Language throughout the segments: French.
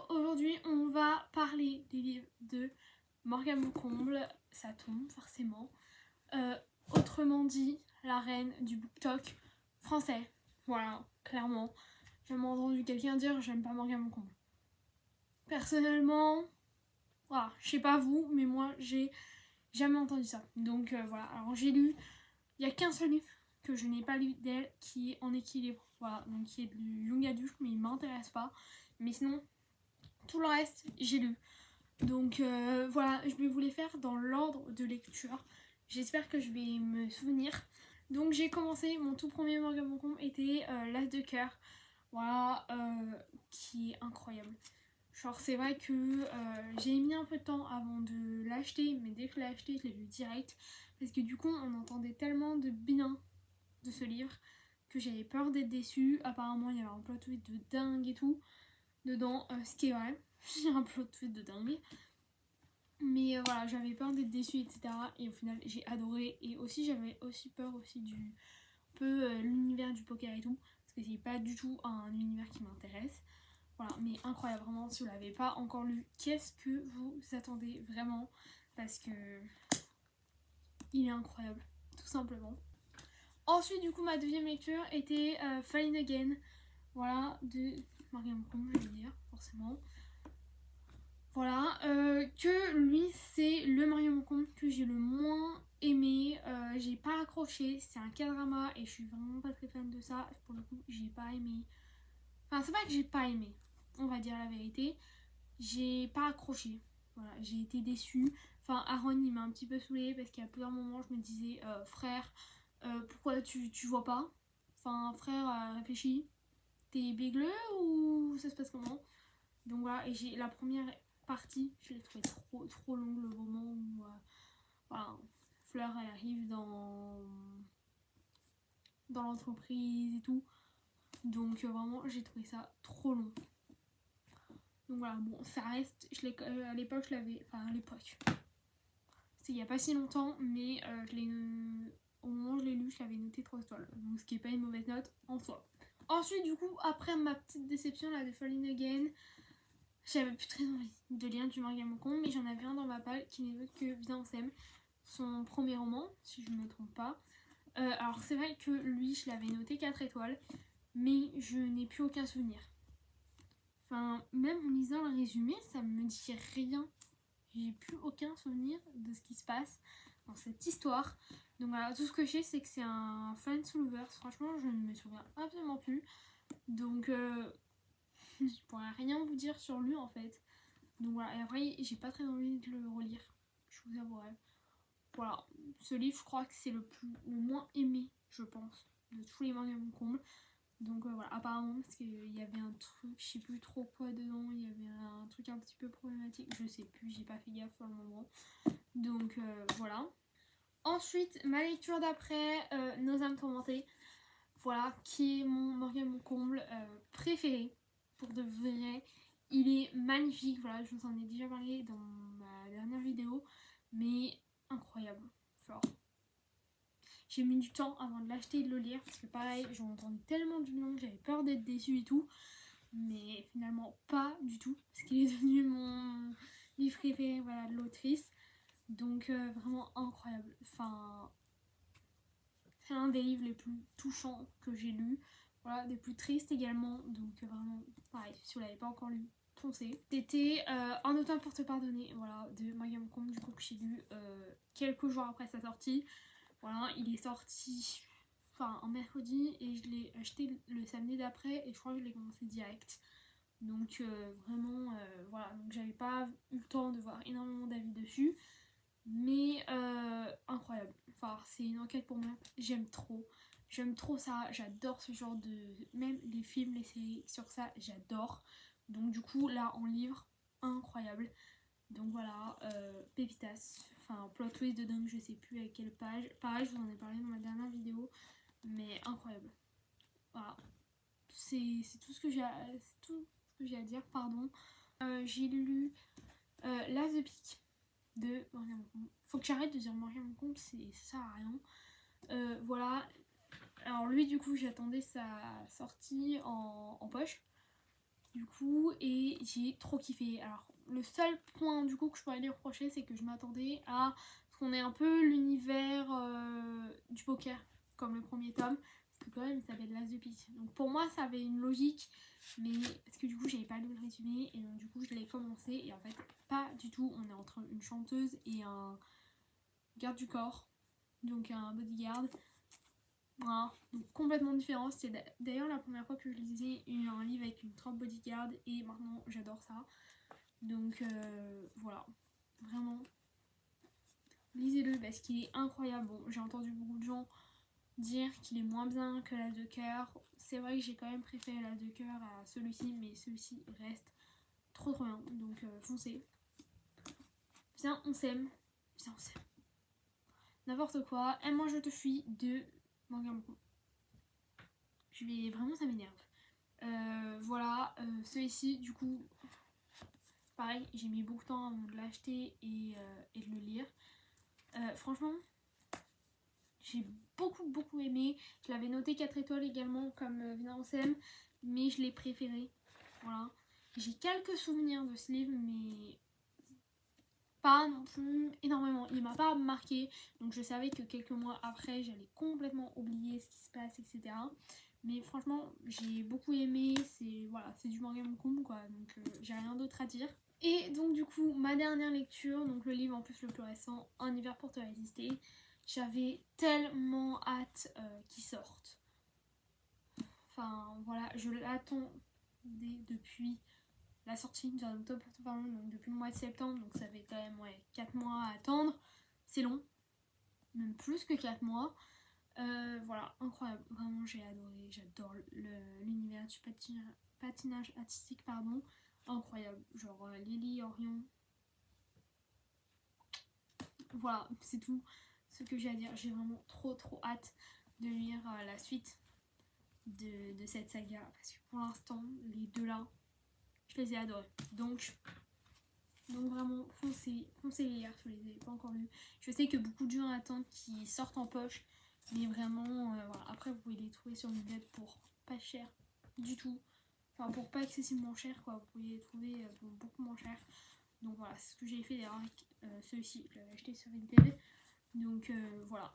aujourd'hui on va parler des livres de Morgane Moncomble, ça tombe forcément. Autrement dit, la reine du BookTok français. Voilà, clairement. J'ai jamais entendu quelqu'un dire j'aime pas Morgane Moncomble. Personnellement, voilà, je sais pas vous, mais moi j'ai jamais entendu ça. Donc voilà, alors j'ai lu, il y a qu'un seul livre que je n'ai pas lu d'elle qui est En équilibre. Voilà, donc qui est du young adulte, mais il m'intéresse pas. Mais sinon, tout le reste, j'ai lu. Donc voilà, je vais vous les faire dans l'ordre de lecture. J'espère que je vais me souvenir. Donc j'ai commencé, mon tout premier Morgane Moncomble était L'As de cœur. Voilà, qui est incroyable. Genre c'est vrai que j'ai mis un peu de temps avant de l'acheter, mais dès que je l'ai acheté, je l'ai lu direct. Parce que du coup, on entendait tellement de bien de ce livre que j'avais peur d'être déçue. Apparemment, il y avait un plot twist de dingue et tout dedans, ce qui est vrai. J'ai un plot twist de dingue. Mais voilà, j'avais peur d'être déçue, etc. Et au final, j'ai adoré. Et aussi, j'avais aussi peur aussi du peu l'univers du poker et tout. Parce que c'est pas du tout un univers qui m'intéresse. Voilà, mais incroyable, vraiment, si vous l'avez pas encore lu, qu'est-ce que vous attendez vraiment? Parce que il est incroyable, tout simplement. Ensuite, du coup, ma deuxième lecture était Falling Again. Voilà, de Morgane Moncomble, je vais dire, forcément. Voilà, que lui, c'est le Morgane Moncomble que j'ai le moins aimé. J'ai pas accroché, c'est un K-drama et je suis vraiment pas très fan de ça. Pour le coup, j'ai pas aimé. Enfin, c'est pas que j'ai pas aimé, on va dire la vérité. J'ai pas accroché. Voilà, j'ai été déçue. Enfin, Aaron, il m'a un petit peu saoulée parce qu'à plusieurs moments, je me disais, frère, pourquoi tu vois pas? Enfin, frère, réfléchis. T'es bégleux ou ça se passe comment? Donc voilà, et j'ai la première partie, je l'ai trouvée trop longue, le moment où voilà, Fleur elle arrive dans l'entreprise et tout. Donc vraiment j'ai trouvé ça trop long. Donc voilà, bon ça reste, à l'époque je l'avais, enfin à l'époque, c'était il n'y a pas si longtemps, mais au moment où je l'ai lu, je l'avais noté 3 étoiles. Donc ce qui est pas une mauvaise note en soi. Ensuite du coup, après ma petite déception là de Falling Again, j'avais plus très envie de lire du Morgane Moncomble, mais j'en avais un dans ma palle qui n'est autre que Viens on s'aime, son premier roman, si je ne me trompe pas. Alors c'est vrai que lui, je l'avais noté 4 étoiles, mais je n'ai plus aucun souvenir. Enfin, même en lisant le résumé, ça me dit rien. J'ai plus aucun souvenir de ce qui se passe dans cette histoire. Donc voilà, tout ce que je sais, c'est que c'est un fan lovers. Franchement, je ne me souviens absolument plus. Donc je pourrais rien vous dire sur lui en fait. Donc voilà, et après j'ai pas très envie de le relire, je vous avouerai. Voilà, ce livre je crois que c'est le moins aimé, je pense, de tous les Morgane Moncomble. Donc voilà, apparemment parce qu'il y avait un truc, je sais plus trop quoi dedans, il y avait un truc un petit peu problématique, je sais plus, j'ai pas fait gaffe pour le moment. Donc voilà. Ensuite, ma lecture d'après, Nos âmes tourmentées. Voilà, qui est mon Morgane Moncomble préféré, pour de vrai. Il est magnifique, voilà, je vous en ai déjà parlé dans ma dernière vidéo, mais incroyable, genre. J'ai mis du temps avant de l'acheter et de le lire, parce que pareil, j'en entendais tellement du bien que j'avais peur d'être déçue et tout, mais finalement pas du tout, parce qu'il est devenu mon livre préféré, voilà, de l'autrice. Donc vraiment incroyable, enfin... C'est l'un des livres les plus touchants que j'ai lus. Voilà, des plus tristes également. Donc vraiment, pareil, si vous l'avez pas encore lu, foncez. C'était Un automne pour te pardonner, voilà, de Morgane Moncomble, du coup que j'ai lu quelques jours après sa sortie. Voilà, il est sorti un mercredi et je l'ai acheté le samedi d'après et je crois que je l'ai commencé direct. Donc vraiment, voilà, donc j'avais pas eu le temps de voir énormément d'avis dessus. Mais incroyable, enfin c'est une enquête pour moi, j'aime trop ça, j'adore ce genre de, même les films, les séries sur ça, j'adore. Donc du coup là en livre, incroyable. Donc voilà, Pépitas, enfin plot twist de dingue, je sais plus à quelle page, pareil je vous en ai parlé dans ma dernière vidéo, mais incroyable. Voilà, c'est tout ce que j'ai à dire, pardon. J'ai lu L'As de pique de Morgane Moncomble. Faut que j'arrête de dire Morgane Moncomble, ça sert à rien. Voilà. Alors lui du coup j'attendais sa sortie en poche. du coup, et j'ai trop kiffé. Alors le seul point du coup que je pourrais lui reprocher, c'est que je m'attendais à ce qu'on ait un peu l'univers du poker, comme le premier tome, parce que quand même il s'appelle l'As de pique. Donc pour moi ça avait une logique, mais parce que du coup j'avais pas lu le résumé, et donc du coup je l'ai commencé, et en fait pas du tout. On est entre une chanteuse et un garde du corps, donc un bodyguard. Voilà, donc complètement différent. C'était d'ailleurs la première fois que je lisais un livre avec une trempe bodyguard, et maintenant j'adore ça. Donc voilà, vraiment lisez-le parce qu'il est incroyable. Bon, j'ai entendu beaucoup de gens dire qu'il est moins bien que l'As de cœur. C'est vrai que j'ai quand même préféré l'As de cœur à celui-ci, mais celui-ci reste trop trop bien. Donc foncez. Viens, on s'aime. Viens, on s'aime. N'importe quoi. Et moi je te fuis de Manga Moko. Je vais vraiment, ça m'énerve. Voilà, celui-ci du coup, pareil, j'ai mis beaucoup de temps avant de l'acheter et de le lire. Franchement, j'ai beaucoup aimé. Je l'avais noté 4 étoiles également comme Viens on s'aime, mais je l'ai préféré. Voilà. J'ai quelques souvenirs de ce livre, mais pas non plus énormément. Il m'a pas marqué, donc je savais que quelques mois après, j'allais complètement oublier ce qui se passe, etc. Mais franchement, j'ai beaucoup aimé. C'est voilà, c'est du manga Mukum quoi, donc j'ai rien d'autre à dire. Et donc du coup, ma dernière lecture, donc le livre en plus le plus récent, Un hiver pour te résister. J'avais tellement hâte qu'il sorte. Enfin voilà, je l'attends depuis la sortie de Octobre pour te parler, donc depuis le mois de septembre, donc ça fait quand même 4 mois à attendre. C'est long, même plus que 4 mois. Voilà, incroyable, vraiment j'ai adoré, j'adore l'univers du patinage artistique, pardon, incroyable, genre Lily, Orion, voilà, c'est tout ce que j'ai à dire. J'ai vraiment trop hâte de lire la suite de cette saga, parce que pour l'instant, les deux là, je les ai adorés, donc vraiment foncez les lire si vous les avez pas encore lus. Je sais que beaucoup de gens attendent qu'ils sortent en poche, mais vraiment voilà. Après vous pouvez les trouver sur Vinted pour pas cher du tout, enfin pour pas excessivement cher quoi, vous pouvez les trouver pour beaucoup moins cher. Donc voilà, c'est ce que j'ai fait d'ailleurs avec celui-ci, je l'avais acheté sur Vinted. Donc voilà.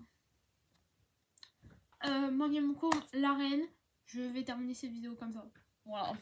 Manga Moko, la reine, je vais terminer cette vidéo comme ça. Voilà.